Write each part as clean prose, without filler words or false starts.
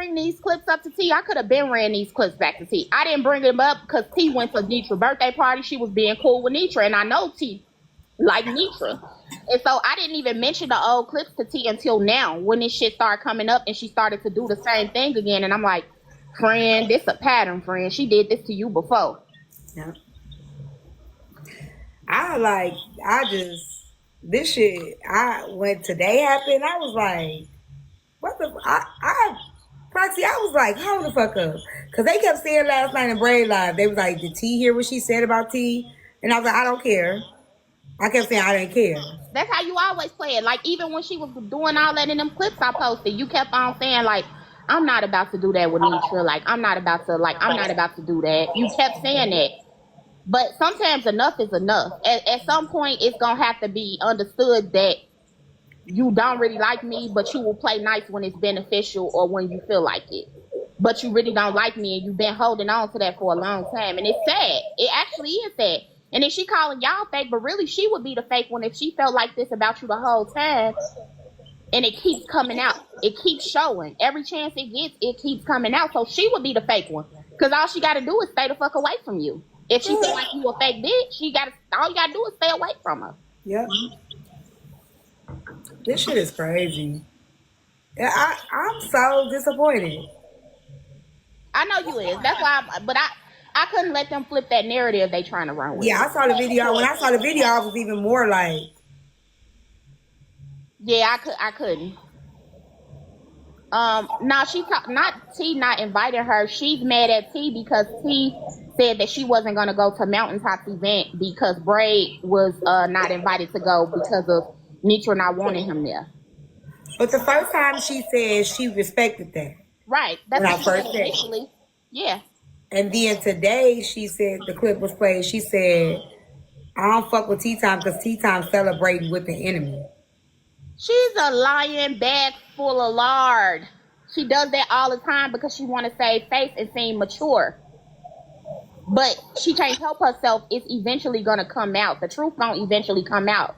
bring these clips up to T, I could have been ran these clips back to T. I didn't bring them up because T went to Netra's birthday party. She was being cool with Netra, and I know T like Netra. And so I didn't even mention the old clips to T until now when this shit started coming up and she started to do the same thing again. And I'm like, friend, this a pattern, friend. She did this to you before. Yeah. This shit, when today happened, I was like, what the, Proxy, I was like, hold the fuck up. Because they kept saying last night in Braid Live, they was like, did T hear what she said about T? And I was like, I don't care. I kept saying I didn't care. That's how you always play it. Like, even when she was doing all that in them clips I posted, you kept on saying, like, I'm not about to do that with Netra. Like, I'm not about to do that. You kept saying that. But sometimes enough is enough. At some point, it's going to have to be understood that you don't really like me, but you will play nice when it's beneficial or when you feel like it. But you really don't like me, and you've been holding on to that for a long time. And it's sad. It actually is sad. And then she calling y'all fake, but really she would be the fake one if she felt like this about you the whole time. And it keeps coming out. It keeps showing. Every chance it gets, it keeps coming out. So she would be the fake one. Because all she got to do is stay the fuck away from you. If she feel like you a fake bitch, all you got to do is stay away from her. Yep. This shit is crazy. I'm so disappointed. I know you is. That's why I couldn't let them flip that narrative they trying to run with. Yeah, I saw the video. When I saw the video, I was even more like... Yeah, I couldn't. Now T not inviting her. She's mad at T because T said that she wasn't gonna go to Mountaintop's event because Braid was not invited to go because of Netra not wanting him there. But the first time she said she respected that. Right. That's what she said initially. Yeah. And then today she said the clip was played. She said, I don't fuck with Tea Time because Tea Time celebrating with the enemy. She's a lying bag full of lard. She does that all the time because she want to save face and seem mature. But she can't help herself. It's eventually going to come out. The truth don't eventually come out.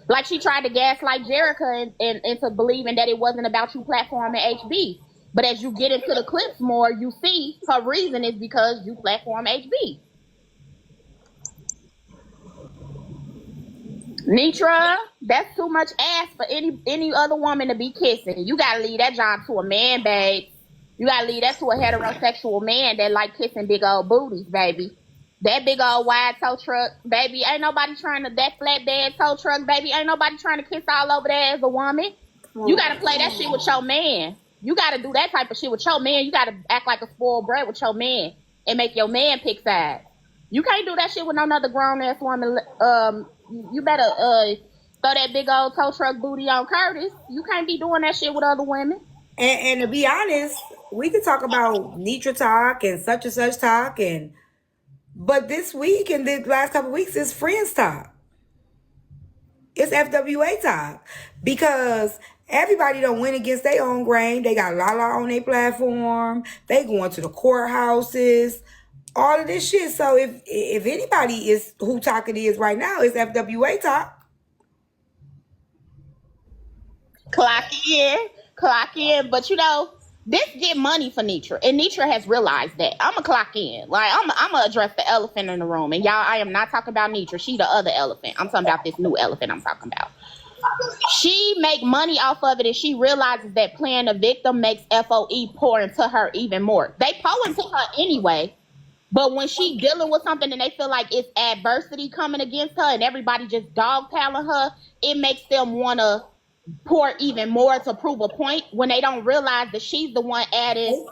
Like she tried to gaslight Jerica into believing that it wasn't about you platforming HB. But as you get into the clips more, you see her reason is because you platform HB. Netra, that's too much ass for any other woman to be kissing. You gotta leave that job to a man, babe. You gotta leave that to a heterosexual man that like kissing big old booties, baby. That big old wide tow truck, baby. Ain't nobody trying to, that flatbed tow truck, baby. Ain't nobody trying to kiss all over that as a woman. You gotta play that shit with your man. You gotta do that type of shit with your man. You gotta act like a spoiled brat with your man and make your man pick sides. You can't do that shit with no other grown ass woman. You better throw that big old tow truck booty on Curtis. You can't be doing that shit with other women. And to be honest, we could talk about Netra talk and such talk, but this week and the last couple of weeks is friends talk. It's FWA talk because everybody don't win against their own grain. They got Lala on their platform. They going to the courthouses. All of this shit. So if anybody is who talk it is right now, it's FWA talk. Clock in. But you know, this get money for Netra, and Netra has realized that. I'ma clock in. Like I'ma address the elephant in the room. And y'all, I am not talking about Netra. She the other elephant. I'm talking about this new elephant I'm talking about. She make money off of it, and she realizes that playing the victim makes FOE pour into her even more. They pour into her anyway. But when she dealing with something and they feel like it's adversity coming against her and everybody just dogpiling her, it makes them want to pour even more to prove a point when they don't realize that she's the one adding.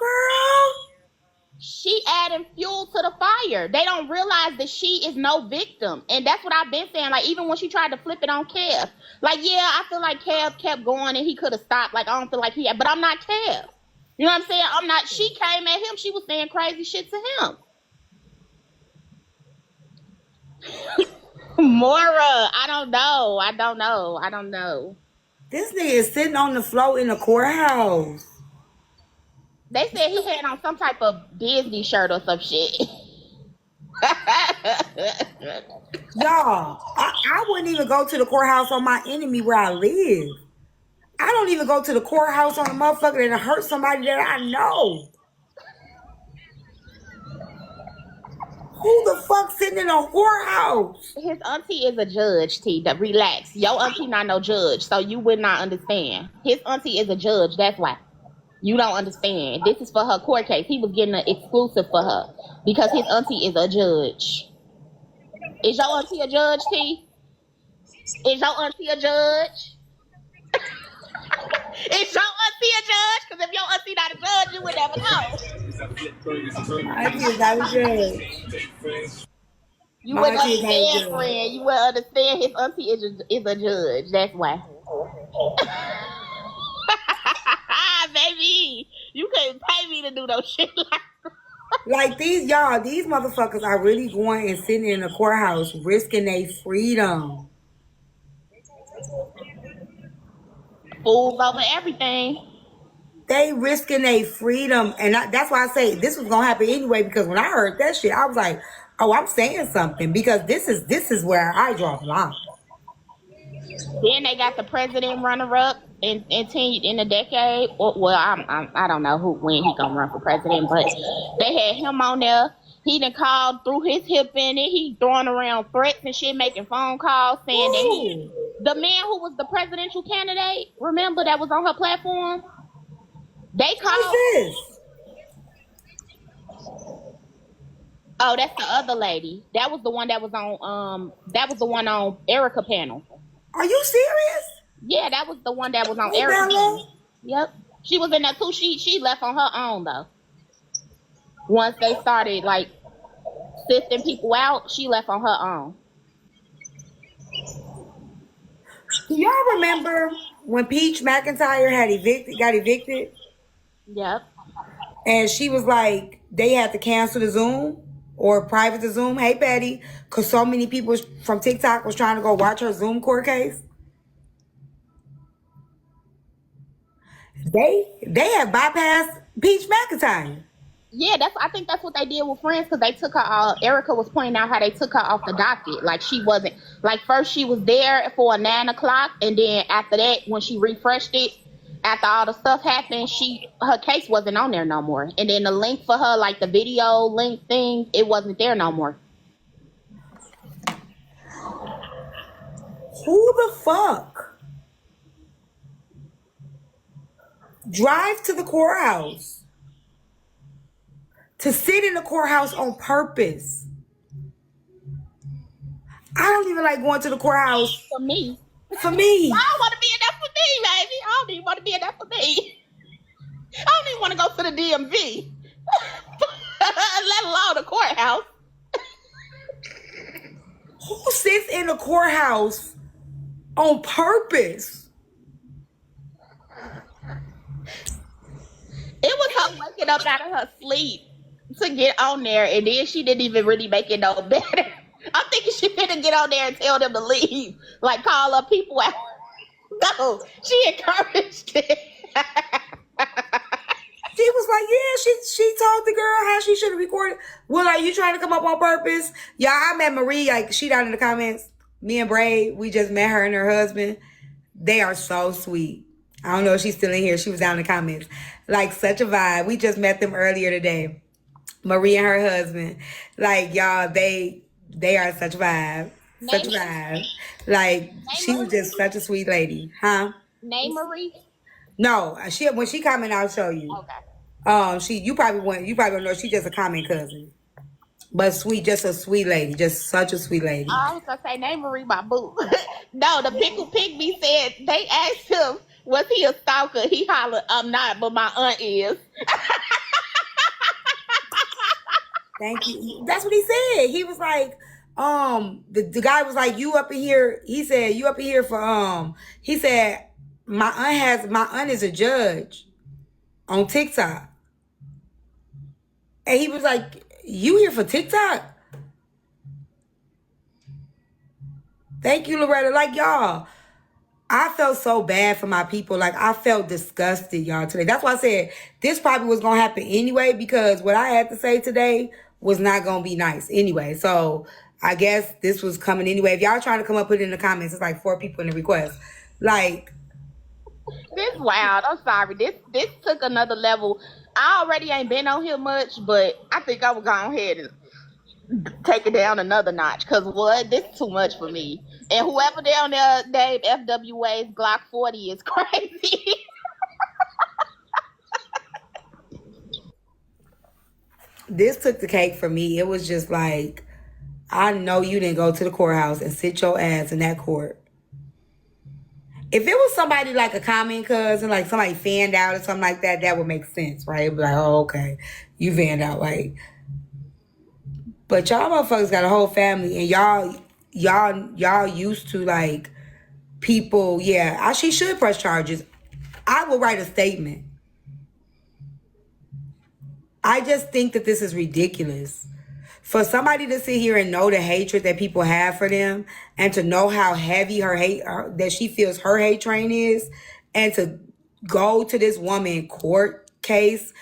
She adding fuel to the fire. They don't realize that she is no victim. And that's what I've been saying. Like, even when she tried to flip it on Kev. Like, yeah, I feel like Kev kept going and he could have stopped. Like, I don't feel like he had. But I'm not Kev. You know what I'm saying? I'm not. She came at him. She was saying crazy shit to him. Mora, I don't know. This nigga is sitting on the floor in the courthouse. They said he had on some type of Disney shirt or some shit. Y'all, I wouldn't even go to the courthouse on my enemy where I live. I don't even go to the courthouse on a motherfucker that hurt somebody that I know. Who the fuck sitting in a whorehouse? His auntie is a judge, T. Relax. Your auntie not no judge, so you would not understand. His auntie is a judge, that's why. You don't understand. This is for her court case. He was getting an exclusive for her because his auntie is a judge. Is your auntie a judge, T? Is your auntie a judge? Is your auntie a judge? Because if your auntie not a judge, you would never know. My auntie is not a judge. You would understand, friend. You would understand his auntie is a judge. That's why. Baby, you couldn't pay me to do no shit like that. Like these motherfuckers are really going and sitting in the courthouse risking their freedom. Fools over everything. They risking their freedom. And that's why I say this was going to happen anyway, because when I heard that shit, I was like, oh, I'm saying something, because this is where I draw the line. Then they got the president runner-up in the decade. Well, I don't know when he gonna run for president, but they had him on there. He done called, threw his hip in it. He throwing around threats and shit, making phone calls saying that the man who was the presidential candidate, remember, that was on her platform. They called. Who's this? Oh, that's the other lady. That was the one that was on. That was the one on Erica panel. Are you serious? Yeah, that was the one that was on Erica. Yep. She was in there too. She left on her own though. Once they started like sifting people out, she left on her own. Do y'all remember when Peach McIntyre got evicted? Yep. And she was like, they had to cancel the Zoom or private the Zoom. Hey, Betty, because so many people from TikTok was trying to go watch her Zoom court case. They have bypassed Peach McIntyre. Yeah, I think that's what they did with Friends, because they took her. Erica was pointing out how they took her off the docket. Like she wasn't. Like first she was there for 9 o'clock, and then after that, when she refreshed it, after all the stuff happened, her case wasn't on there no more. And then the link for her, like the video link thing, it wasn't there no more. Who the fuck drive to the courthouse to sit in the courthouse on purpose? I don't even like going to the courthouse. For me. I don't want to be in there for me, baby. I don't even want to be in there for me. I don't even want to go to the DMV. Let alone the courthouse. Who sits in the courthouse on purpose? It was her waking up out of her sleep to get on there, and then she didn't even really make it no better. I'm thinking she didn't get on there and tell them to leave, like call up people out. No, she encouraged it. She was like, yeah, she told the girl how she should have recorded. Well, like, you trying to come up on purpose? Yeah, I met Marie, like, she down in the comments. Me and Bray, we just met her and her husband. They are so sweet. I don't know if she's still in here. She was down in the comments. Like, such a vibe. We just met them earlier today. Marie and her husband. Like, y'all, they are such a vibe. Such a vibe. Like, she was just such a sweet lady. Huh? Name Marie? No, when she comment, I'll show you. Okay. You probably don't know. She's just a comment cousin, but sweet, just a sweet lady, just such a sweet lady. I was gonna say name Marie, my boo. No, the pickle pygmy said they asked him, was he a stalker? He hollered, I'm not, but my aunt is. Thank you. That's what he said. He was like, the guy was like, you up in here. He said, you up in here for he said, my aunt is a judge on TikTok. And he was like, you here for TikTok? Thank you, Loretta. Like, y'all, I felt so bad for my people. Like, I felt disgusted, y'all, today. That's why I said this probably was going to happen anyway, because what I had to say today was not going to be nice anyway. So I guess this was coming anyway. If y'all trying to come up, put it in the comments. It's like 4 people in the request. Like, This wild. I'm sorry. This took another level. I already ain't been on here much, but I think I will go ahead and take it down another notch. Cause what? This is too much for me. And whoever down there named FWA's Glock 40 is crazy. This took the cake for me. It was just like, I know you didn't go to the courthouse and sit your ass in that court. If it was somebody like a common cousin, like somebody fanned out or something like that, that would make sense, right? It'd be like, oh, okay, you fanned out, like. But y'all motherfuckers got a whole family, and y'all used to like people. Yeah, she should press charges. I will write a statement. I just think that this is ridiculous. For somebody to sit here and know the hatred that people have for them, and to know how heavy her hate, that she feels her hate train is, and to go to this woman court case,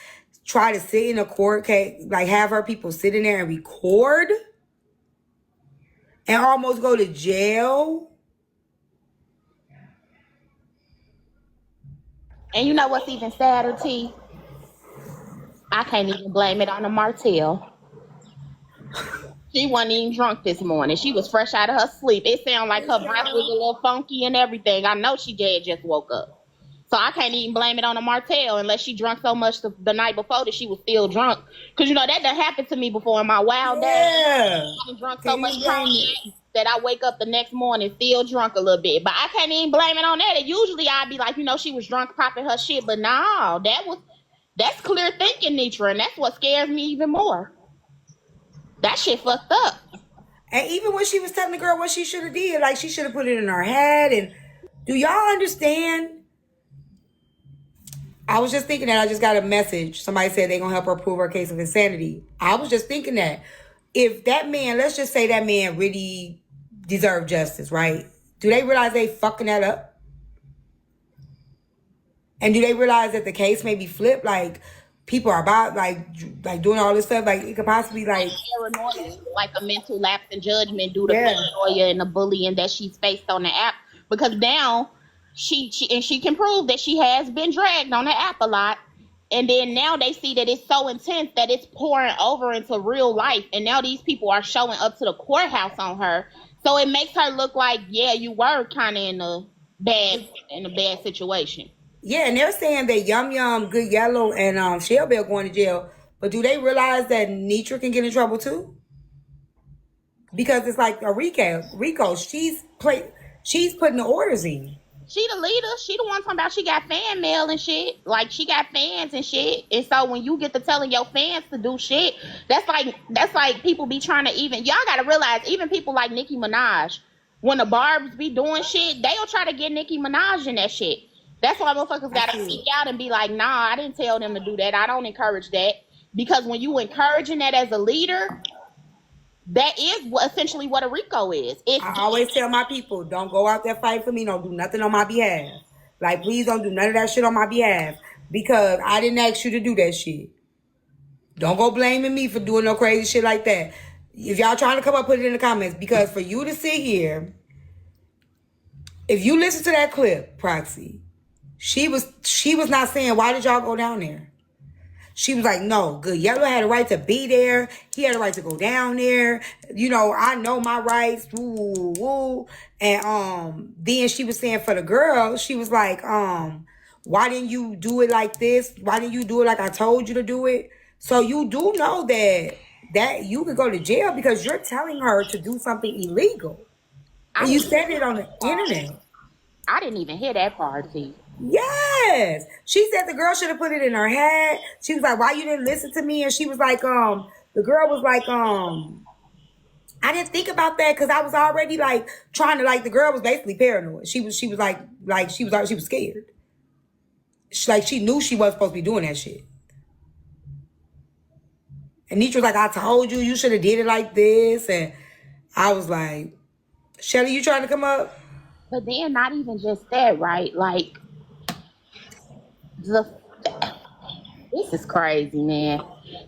try to sit in a court case, like have her people sit in there and record, and almost go to jail. And you know what's even sadder, T? I can't even blame it on the Martell. She wasn't even drunk this morning. She was fresh out of her sleep. It sounded like her breath was a little funky and everything. I know she just woke up. So I can't even blame it on the Martell unless she drunk so much the night before that she was still drunk. Because, you know, that done happened to me before in my wild days. I done drunk so much that I wake up the next morning still drunk a little bit. But I can't even blame it on that. And usually I'd be like, you know, she was drunk popping her shit. But no, that's clear thinking, Netra. And that's what scares me even more. That shit fucked up. And even when she was telling the girl what she should have did, like she should have put it in her head. And do y'all understand? I was just thinking that. I just got a message. Somebody said they're going to help her prove her case of insanity. I was just thinking that if that man, let's just say that man really deserved justice, right? Do they realize they fucking that up? And do they realize that the case may be flipped? Like, people are about, like doing all this stuff. Like, it could possibly, like paranoia, like a mental lapse in judgment due to paranoia and the bullying that she's faced on the app. Because now she can prove that she has been dragged on the app a lot. And then now they see that it's so intense that it's pouring over into real life. And now these people are showing up to the courthouse on her. So it makes her look like, yeah, you were kind of in a bad situation. Yeah, and they're saying that Yum Yum, Good Yellow, and Shelby are going to jail. But do they realize that Netra can get in trouble too? Because it's like a Rico. She's putting the orders in. She the leader. She the one talking about she got fan mail and shit. Like, she got fans and shit. And so when you get to telling your fans to do shit, that's like people be trying to even. Y'all got to realize, even people like Nicki Minaj, when the Barbs be doing shit, they'll try to get Nicki Minaj in that shit. That's why motherfuckers got to speak out and be like, nah, I didn't tell them to do that. I don't encourage that. Because when you encouraging that as a leader, that is essentially what a RICO is. I always tell my people, don't go out there fighting for me. Don't do nothing on my behalf. Like, please don't do none of that shit on my behalf. Because I didn't ask you to do that shit. Don't go blaming me for doing no crazy shit like that. If y'all trying to come up, put it in the comments. Because for you to sit here, if you listen to that clip, Proxy, she was not saying, why did y'all go down there? She was like, no, Good Yellow had a right to be there. He had a right to go down there. You know, I know my rights. Woo, woo, woo. And then she was saying for the girl, she was like, why didn't you do it like this? Why didn't you do it like I told you to do it? So you do know that you could go to jail because you're telling her to do something illegal. And you said it on the internet. I didn't even hear that part, T. Yes. She said the girl should have put it in her head. She was like, why you didn't listen to me? And she was like, the girl was like, I didn't think about that because I was already like trying to, like, the girl was basically paranoid. She was like she was scared. She knew she wasn't supposed to be doing that shit. And Netra was like, I told you should have did it like this. And I was like, Shelly, you trying to come up? But then not even just that, right? Like, this is crazy, man.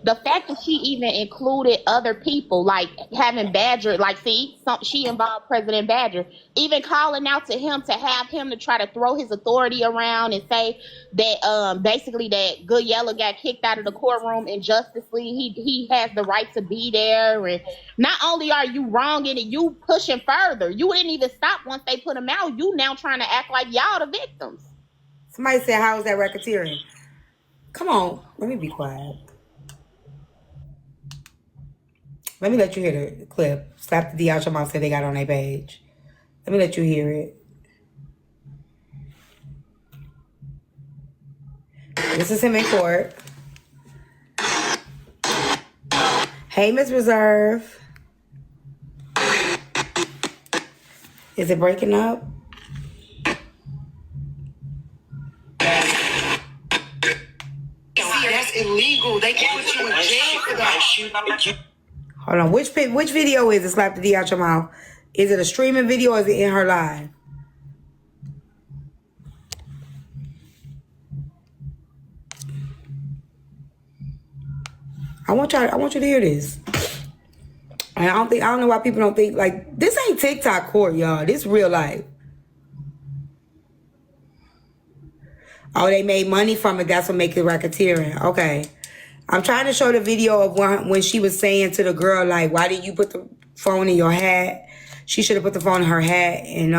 the fact that she even included other people, like having Badger, like she involved President Badger, even calling out to him to have him to try to throw his authority around and say that basically that Good Yellow got kicked out of the courtroom injusticeably. He has the right to be there, and not only are you wrong in it, you pushing further. You didn't even stop once they put him out. You now trying to act like y'all the victims. Somebody said, how is that racketeering? Come on, let me be quiet. Let me let you hear the clip. Slap the D out your mouth said they got on their page. Let me let you hear it. This is him in court. Hey, Miss Reserve. Is it breaking up? That's illegal. They can put you in jail for that. Hold on. Which video is it? Slap the D out your mouth. Is it a streaming video or is it in her live? I want you to hear this. And I don't know why people don't think, like, this ain't TikTok court, y'all. This real life. Oh, they made money from it. That's what makes it racketeering. Okay. I'm trying to show the video of when she was saying to the girl, like, why did you put the phone in your hat? She should have put the phone in her hat and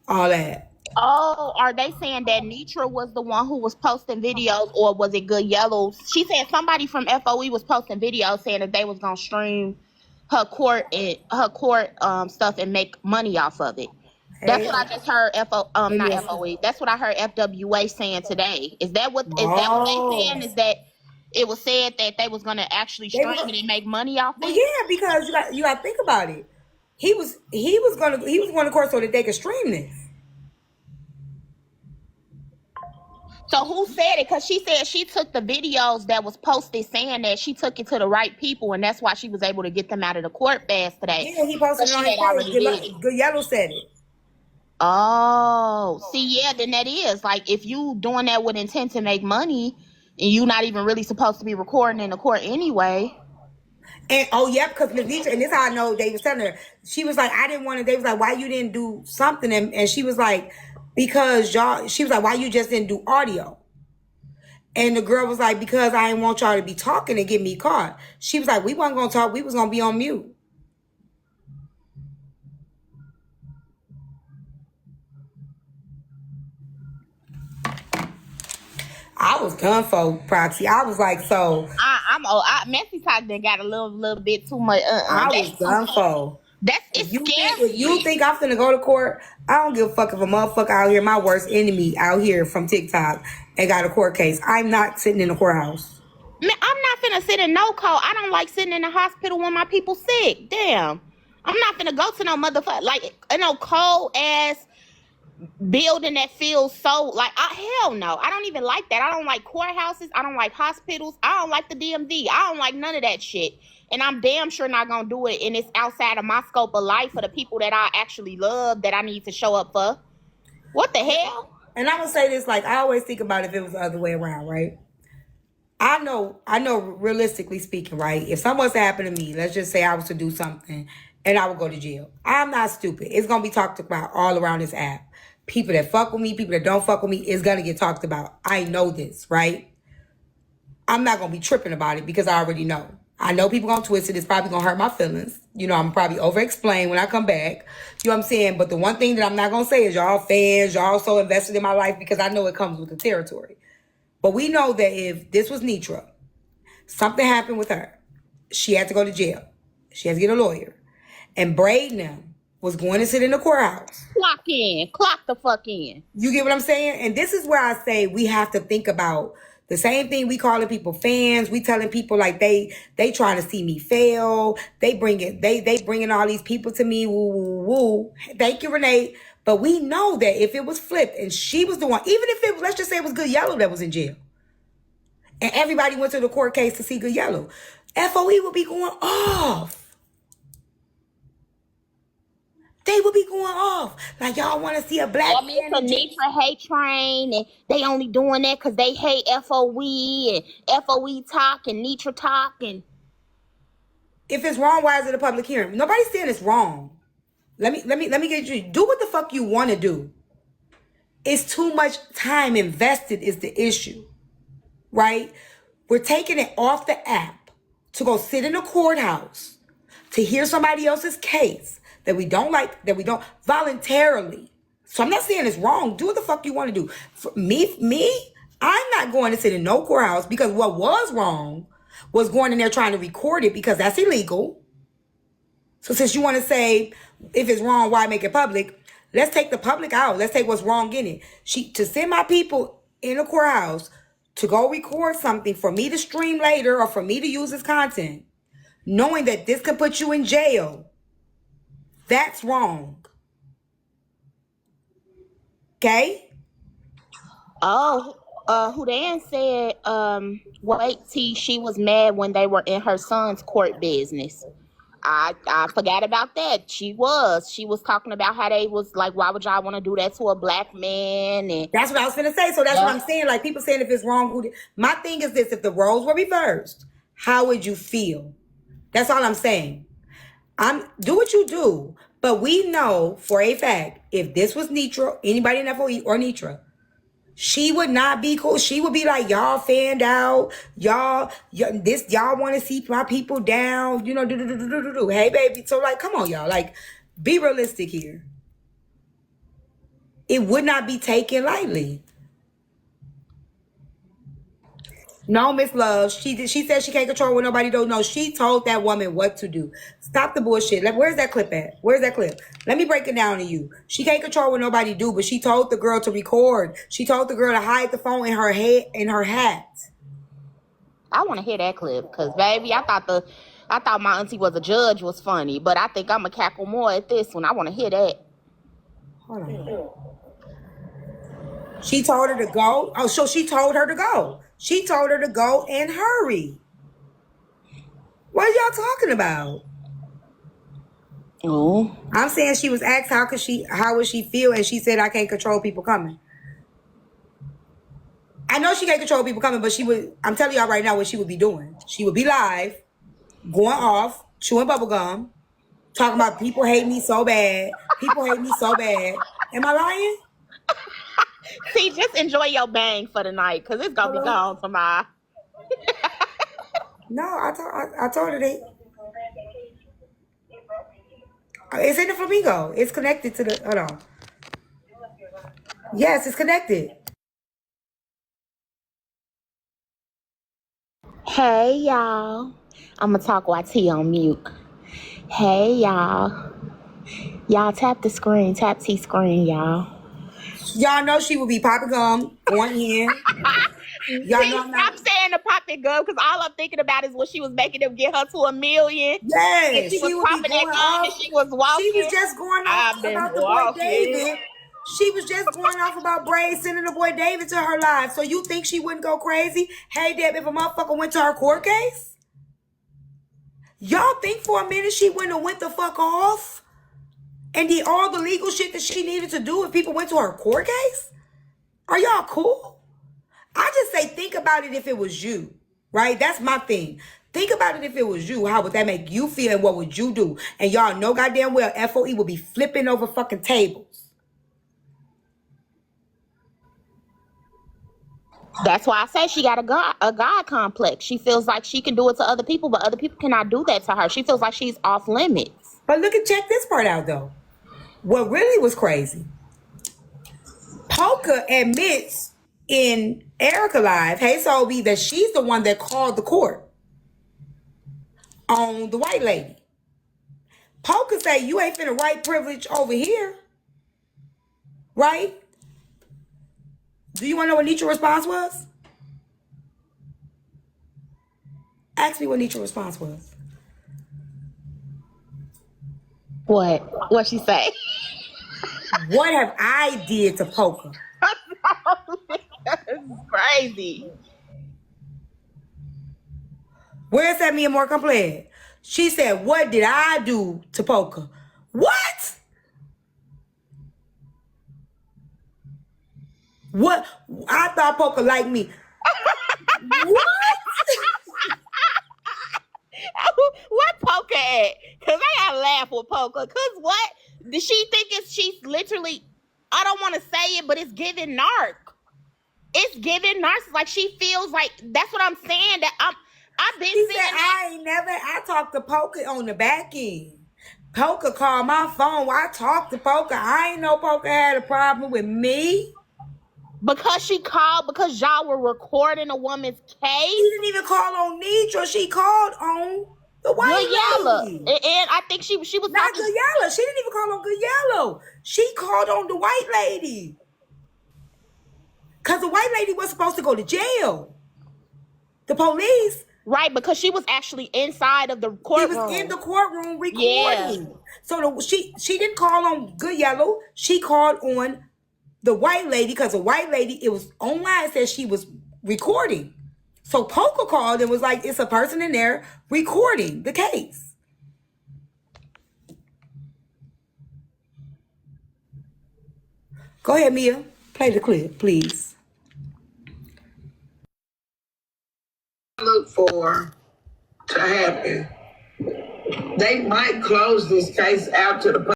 all that. Oh, are they saying that Netra was the one who was posting videos, or was it Good Yellow? She said somebody from FWA was posting videos saying that they was gonna stream her court stuff and make money off of it. That's what I just heard. Not FOE. That's what I heard FWA saying today. Is that what they saying? Is that it was said that they was gonna actually stream it and make money off it? Yeah, because you got to think about it. He was going to court so that they could stream this. So who said it? Because she said she took the videos that was posted saying that she took it to the right people, and that's why she was able to get them out of the court fast today. Yeah, he posted it on his page. Good Yellow said it. Oh, see, yeah, then that is like if you doing that with intent to make money, and you not even really supposed to be recording in the court anyway. And because Mrs.Netra, and this is how I know they was telling her. She was like, I didn't want to. They was like, why you didn't do something? And she was like, because y'all. She was like, why you just didn't do audio? And the girl was like, because I didn't want y'all to be talking and get me caught. She was like, we wasn't gonna talk. We was gonna be on mute. I was done for Proxy. I was like, so. MessyTok done got a little bit too much. I was done for. It's scary. If you think I'm finna go to court, I don't give a fuck if a motherfucker out here, my worst enemy out here from TikTok, and got a court case. I'm not sitting in the courthouse. Man, I'm not finna sit in no cold. I don't like sitting in the hospital when my people sick. Damn. I'm not finna go to no motherfucker like cold ass building that feels so like hell no. I don't even like that. I don't like courthouses. I don't like hospitals. I don't like the DMV. I don't like none of that shit. And I'm damn sure not gonna do it. And it's outside of my scope of life for the people that I actually love that I need to show up for. What the hell? And I'm gonna say this, like, I always think about if it was the other way around, right? I know realistically speaking, right? If something was to happen to me, let's just say I was to do something and I would go to jail. I'm not stupid. It's gonna be talked about all around this app. People that fuck with me, people that don't fuck with me, is gonna get talked about. I know this, right? I'm not gonna be tripping about it because I already know. I know people gonna twist it. It's probably gonna hurt my feelings. You know, I'm probably over-explain when I come back. You know what I'm saying? But the one thing that I'm not gonna say is y'all fans, y'all so invested in my life because I know it comes with the territory. But we know that if this was Netra, something happened with her, she had to go to jail. She had to get a lawyer. And Braden was going to sit in the courthouse. Clock the fuck in. You get what I'm saying? And this is where I say we have to think about the same thing. We calling people fans. We telling people like they trying to see me fail. They bringing all these people to me. Woo, woo, woo. Thank you, Renee. But we know that if it was flipped and she was the one, even if it, let's just say it was Good Yellow that was in jail, and everybody went to the court case to see Good Yellow, FOE would be going off. They would be going off. Like, y'all want to see a black That man in jail. Mrs.Netra hate train, and they only doing that because they hate FOE and FOE talk and Netra talk. And If it's wrong, why is it a public hearing? Nobody's saying it's wrong. Let me get you. Do what the fuck you want to do. It's too much time invested is the issue, right? We're taking it off the app to go sit in a courthouse to hear somebody else's case that we don't like, that we don't voluntarily. So I'm not saying it's wrong. Do what the fuck you want to do. For me, I'm not going to sit in no courthouse because what was wrong was going in there trying to record it because that's illegal. So since you want to say if it's wrong, why make it public? Let's take the public out. Let's take what's wrong in it. To send my people in a courthouse to go record something for me to stream later or for me to use as content, knowing that this could put you in jail, that's wrong. Okay? Hudan said, wait till she was mad when they were in her son's court business. I forgot about that. She was talking about how they was like, why would y'all want to do that to a black man? And that's what I was gonna say. So that's what I'm saying. Like people saying if it's wrong, my thing is this: if the roles were reversed, how would you feel? That's all I'm saying. Do what you do, but we know for a fact if this was Netra, anybody in FOE or Netra, she would not be cool. She would be like, y'all fanned out. Y'all want to see my people down. You know, do. Hey, baby. So, like, come on, y'all. Like, be realistic here. It would not be taken lightly. No, Miss Love. She said she can't control what nobody don't know. She told that woman what to do. Stop the bullshit. Where's that clip at? Where's that clip? Let me break it down to you. She can't control what nobody do, but she told the girl to record. She told the girl to hide the phone in her head, in her hat. I want to hear that clip because, baby, I thought my auntie was a judge was funny, but I think I'm gonna cackle more at this one. I want to hear that. Hold on. She told her to go. Oh, so she told her to go. She told her to go and hurry. What are y'all talking about? Oh, I'm saying she was asked how would she feel, and she said I can't control people coming. I know she can't control people coming, but I'm telling y'all right now what she would be doing. She would be live, going off, chewing bubblegum, talking about people hate me so bad. People hate me so bad. Am I lying? see, just enjoy your bang for the night because it's gonna be gone tomorrow. No, I told her that. It's in the flamingo. It's connected to the. Hold on. Yes, it's connected. Hey, y'all. I'm gonna talk YT on mute. Hey, y'all. Y'all tap the screen. Tap T screen, y'all. Y'all know she will be popping gum, going in. Y'all See, know I'm not. stop saying the popping gum because all I'm thinking about is when she was making them get her to $1 million. Yes, And she was would be popping that going gum off. and she was walking. She was just going off I've been about the boy walking. David. She was just going off about Bray sending the boy David to her live. So you think she wouldn't go crazy? Hey, Deb, if a motherfucker went to her court case? Y'all think for a minute she wouldn't have went the fuck off? And did all the legal shit that she needed to do if people went to her court case? Are y'all cool? I just say think about it if it was you, right? That's my thing. Think about it if it was you. How would that make you feel and what would you do? And y'all know goddamn well FOE will be flipping over fucking tables. That's why I say she got a God complex. She feels like she can do it to other people, but other people cannot do that to her. She feels like she's off limits. But check this part out though. What really was crazy, Polka admits in Erica Live, Hey Sobe, that she's the one that called the court on the white lady. Polka say you ain't finna white privilege over here. Right? Do you want to know what Netra's response was? Ask me what Netra's response was. What she say? What have I did to Polka? This is crazy. Where's that me and more complete? She said, what did I do to Polka? What? What? I thought Poker liked me. What? What Poker at? Because I gotta laugh with Poker. Because what? Does she think she's literally, I don't want to say it, but it's giving narc. It's giving narcissist. Like, she feels like, that's what I'm saying. I've been She saying said, I talked to Poker on the back end. Poker called my phone. I talked to Poker. I ain't know Poker had a problem with me. Because she called, because y'all were recording a woman's case. She didn't even call on Netra. She called on the white lady. And I think she was not Good Yellow. She didn't even call on Good Yellow. She called on the white lady. Because the white lady was supposed to go to jail. The police. Right, because she was actually inside of the courtroom. She was in the courtroom recording. Yeah. So she didn't call on Good Yellow. She called on the white lady, because the white lady, it was online, said she was recording. So Poker called and was like, it's a person in there recording the case. Go ahead, Mia. Play the clip, please. Look for to happen. They might close this case out to the